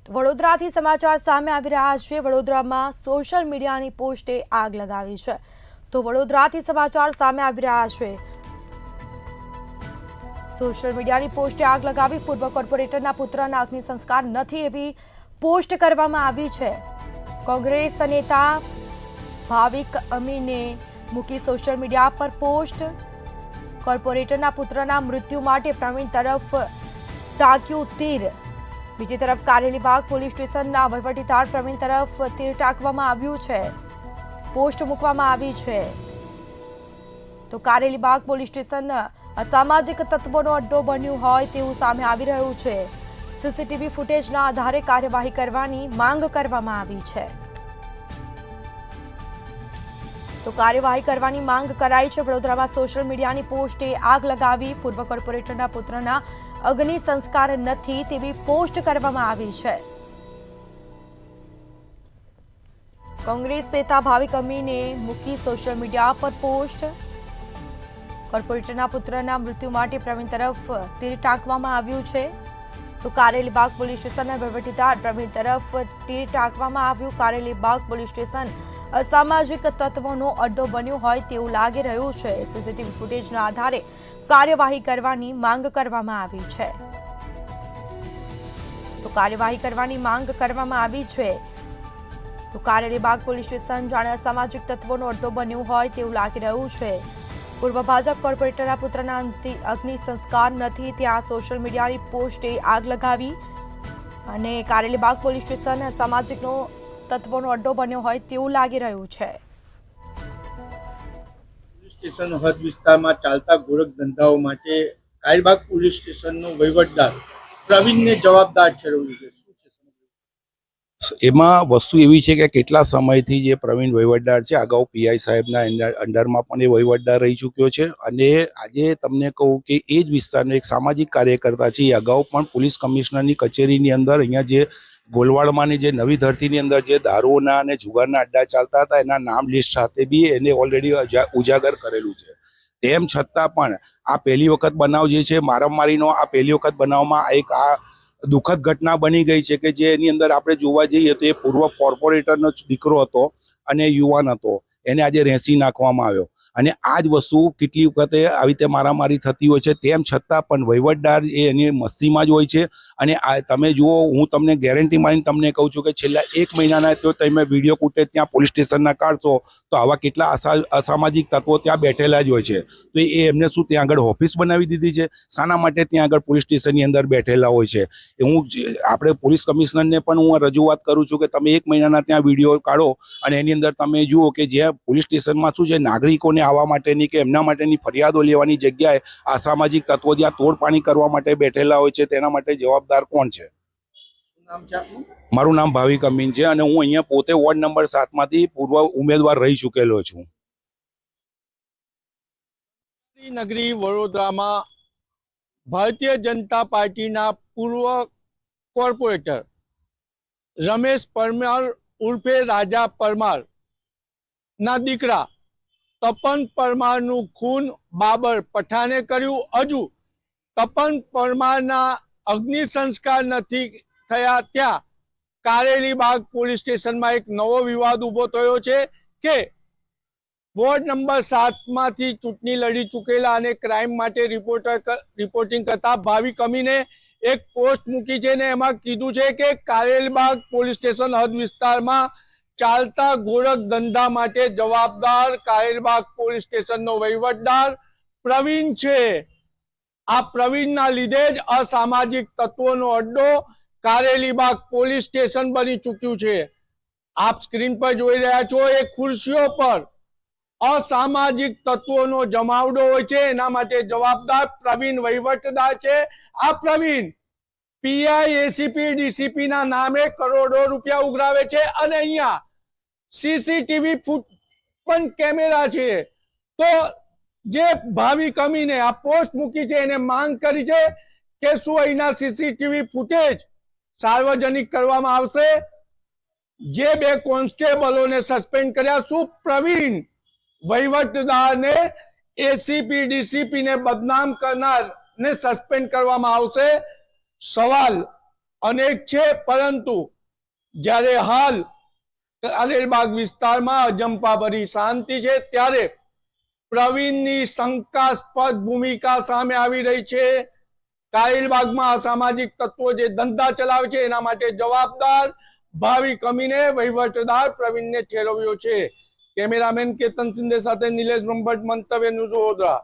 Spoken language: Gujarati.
વડોદરાથી સમાચાર સામે આવી રહ્યા છે। વડોદરામાં સોશિયલ મીડિયાની પોસ્ટે આગ લગાવી છે। તો વડોદરાથી સમાચાર સામે આવી રહ્યા છે। સોશિયલ મીડિયાની પોસ્ટે આગ લગાવી પૂર્વ કોર્પોરેટરના પુત્રના અગ્નિ સંસ્કાર નથી એવી પોસ્ટ કરવામાં આવી છે। કોંગ્રેસ નેતા ભાવિક અમીને મૂકી સોશિયલ મીડિયા પર પોસ્ટ। કોર્પોરેટરના પુત્રના મૃત્યુ માટે પ્રવીણ તરફ તાક્યું તીર। બીજી તરફ કારેલીબાગ પોલીસ સ્ટેશનના વહીવટીદાર પ્રવીણ તરફ તીર તાકવામાં આવ્યું છે। પોસ્ટ મૂકવામાં આવી છે। તો કારેલીબાગ પોલીસ સ્ટેશન અસામાજિક તત્વોનો અડ્ડો બન્યું હોય તેવું સામે આવી રહ્યું છે। સીસીટીવી ફૂટેજના આધારે કાર્યવાહી કરવાની માંગ કરવામાં આવી છે। તો કાર્યવાહી કરવાની માંગ કરાઈ છે। વડોદરામાં સોશિયલ મીડિયાની પોસ્ટે આગ લગાવી પૂર્વ કોર્પોરેટરના પુત્રના અગ્નિ સંસ્કાર નથી તેવી પોસ્ટ કરવામાં આવી છે। કોંગ્રેસ નેતા ભાવિક અમીને મૂકી સોશિયલ મીડિયા પર પોસ્ટ। કોર્પોરેટરના પુત્રના મૃત્યુ માટે પ્રવીણ તરફ તીર તાકવામાં આવ્યું છે। તો કારેલીબાગ પોલીસ સ્ટેશનના વહીવટીદાર પ્રવીણ તરફ તીર તાકવામાં આવ્યું। કારેલીબાગ પોલીસ સ્ટેશન અસામાજિક તત્વોનો અડ્ડો બન્યું હોય તેવું લાગી રહ્યું છે। સીસીટીવી ફૂટેજના આધારે કાર્યવાહી કરવાની માંગ કરવામાં આવી છે। તો કાર્યવાહી કરવાની માંગ કરવામાં આવી છે। તો કારેલીબાગ પોલીસ સ્ટેશન જાણે અસામાજિક તત્વોનો અડ્ડો બન્યું હોય તેવું લાગી રહ્યું છે। પૂર્વ ભાજપ કોર્પોરેટરના પુત્રના અગ્નિ સંસ્કાર નથી ત્યાં સોશિયલ મીડિયાની પોસ્ટે આગ લગાવી અને કારેલીબાગ પોલીસ સ્ટેશન સામાજિકનો તત્વોનો અડ્ડો બન્યો હોય તેવું લાગી રહ્યું છે। પોલીસ સ્ટેશન હદ વિસ્તારમાં ચાલતા ગોરખ ધંધાઓ માટે કારેલીબાગ પોલીસ સ્ટેશનનો વહીવટદાર પ્રવીણને જવાબદાર ઠેરવ્યું છે। શું છે એમાં વસ્તુ એવી છે કે કેટલા સમયથી જે પ્રવીણ વહીવટદાર છે, અગાઉ પીઆઈ સાહેબના અંડરમાં પણ એ વહીવટદાર રહી ચૂક્યો છે અને આજે તમને કહું કે એ જ વિસ્તારનો એક સામાજિક કાર્યકર્તા છે। એ અગાઉ પણ પોલીસ કમિશનરની કચેરીની અંદર અહીંયા જે ગોલવાડમાંની જે નવી ધરતીની અંદર જે દારૂના અને જુગારના અડ્ડા ચાલતા હતા એના નામ લિસ્ટ સાથે બી એને ઓલરેડી ઉજાગર કરેલું છે। તેમ છતાં પણ આ પહેલી વખત બનાવ જે છે મારામારીનો, આ પહેલી વખત બનાવમાં એક આ દુઃખદ ઘટના બની ગઈ છે કે જે એની અંદર આપણે જોવા જઈએ તો એ પૂર્વ કોર્પોરેટરનો દીકરો હતો અને યુવાન હતો, એને આજે રેસી નાખવામાં આવ્યો અને આ જ વસ્તુ કેટલી વખતે આવી રીતે મારામારી થતી હોય છે। તેમ છતાં પણ વહીવટદાર એ એની મસ્તીમાં જ હોય છે અને આ તમે જુઓ, હું તમને ગેરંટી મારીને તમને કહું છું કે છેલ્લા 1 મહિનાના તો તમે વિડીયો ફૂટેજ ત્યાં પોલીસ સ્ટેશનના કાઢશો તો આવા કેટલા અસામાજિક તત્વો ત્યાં બેઠેલા જ હોય છે। તો એ એમને શું ત્યાં આગળ ઓફિસ બનાવી દીધી છે? શાના માટે ત્યાં આગળ પોલીસ સ્ટેશનની અંદર બેઠેલા હોય છે? હું આપણે પોલીસ કમિશનરને પણ હું રજૂઆત કરું છું કે તમે 1 મહિનાના ત્યાં વિડીયો કાઢો અને એની અંદર તમે જુઓ કે જ્યાં પોલીસ સ્ટેશનમાં શું છે, નાગરિકોને આવવા માટેની કે એમના માટેની ફરિયાદો લેવાની જગ્યાએ અસામાજિક તત્વો જ્યાં તોડપાણી કરવા માટે બેઠેલા હોય છે તેના માટે જવાબદાર કોણ છે? શું નામ છે આપનું? મારું નામ ભાવિક અમીન છે અને હું અહીંયા પોતે વોર્ડ નંબર 7 માંથી પૂર્વ ઉમેદવાર રહી ચૂકેલો છું। નગરી વડોદરામાં ભારતીય જનતા પાર્ટીના પૂર્વ કોર્પોરેટર રમેશ પરમાર ઉર્ફે રાજા પરમાર ના દીકરા તપન પરમારનું ખૂન બાબર પઠાણે કર્યું। હજુ તપન પરમારના અગ્નિ સંસ્કાર નથી થયા ત્યાં કારેલીબાગ પોલીસ સ્ટેશનમાં એક નવો વિવાદ ઊભો થયો છે કે વોર્ડ નંબર 7 માંથી ચૂંટણી લડી ચૂકેલા અને ક્રાઇમ માટે રિપોર્ટિંગ કરતા ભાવિક અમીને એક પોસ્ટ મૂકી છે ને એમાં કીધું છે કે કારેલીબાગ પોલીસ સ્ટેશન હદ વિસ્તારમાં ચાલતા ગોરખ ધંધા માટે જવાબદાર કારેલીબાગ પોલીસ સ્ટેશનનો વહીવટદાર પ્રવીણ છે। આ પ્રવીણના લીધે જ અસામાજિક તત્વોનો અડ્ડો કારેલીબાગ પોલીસ સ્ટેશન બની ચૂક્યું છે। આપ સ્ક્રીન પર જોઈ રહ્યા છો એ ખુરશીઓ પર અસામાજિક તત્વોનો જમાવડો હોય છે, એના માટે જવાબદાર પ્રવીણ વહીવટદાર છે। આ પ્રવીણ પીઆઈ, એસીપી, ડીસીપી ના નામે કરોડો રૂપિયા ઉઘરાવે છે અને અહીંયા સીસીટીવી પણ કેમેરા છે। તો જે ભાવિક અમીને આ પોસ્ટ મૂકી છે એને માંગ કરી છે કે શું અહીંના સીસીટીવી ફૂટેજ સાર્વજનિક કરવામાં આવશે? જે 2 કોન્સ્ટેબલોને સસ્પેન્ડ કર્યા, શું પ્રવીણ વહીવટદારને એસીપી ડીસીપી ને બદનામ કરનાર ને સસ્પેન્ડ કરવામાં આવશે? સવાલ અનેક છે, પરંતુ જ્યારે હાલ કારેલબાગ વિસ્તારમાં અજંપાભરી શાંતિ છે, ત્યારે પ્રવીણની શંકાસ્પદ ભૂમિકા સામે આવી રહી છે. કારેલબાગમાં અસામાજિક તત્વો જે ધંધા ચલાવે છે એના માટે જવાબદાર ભાવિક અમીને વહીવટદાર પ્રવીણને ઠેરવ્યો છે. કેમેરામેન કેતન સિંધે સાથે નિલેશ બ્રહ્મભટ્ટ, મંતવ્ય ન્યૂઝ વડોદરા.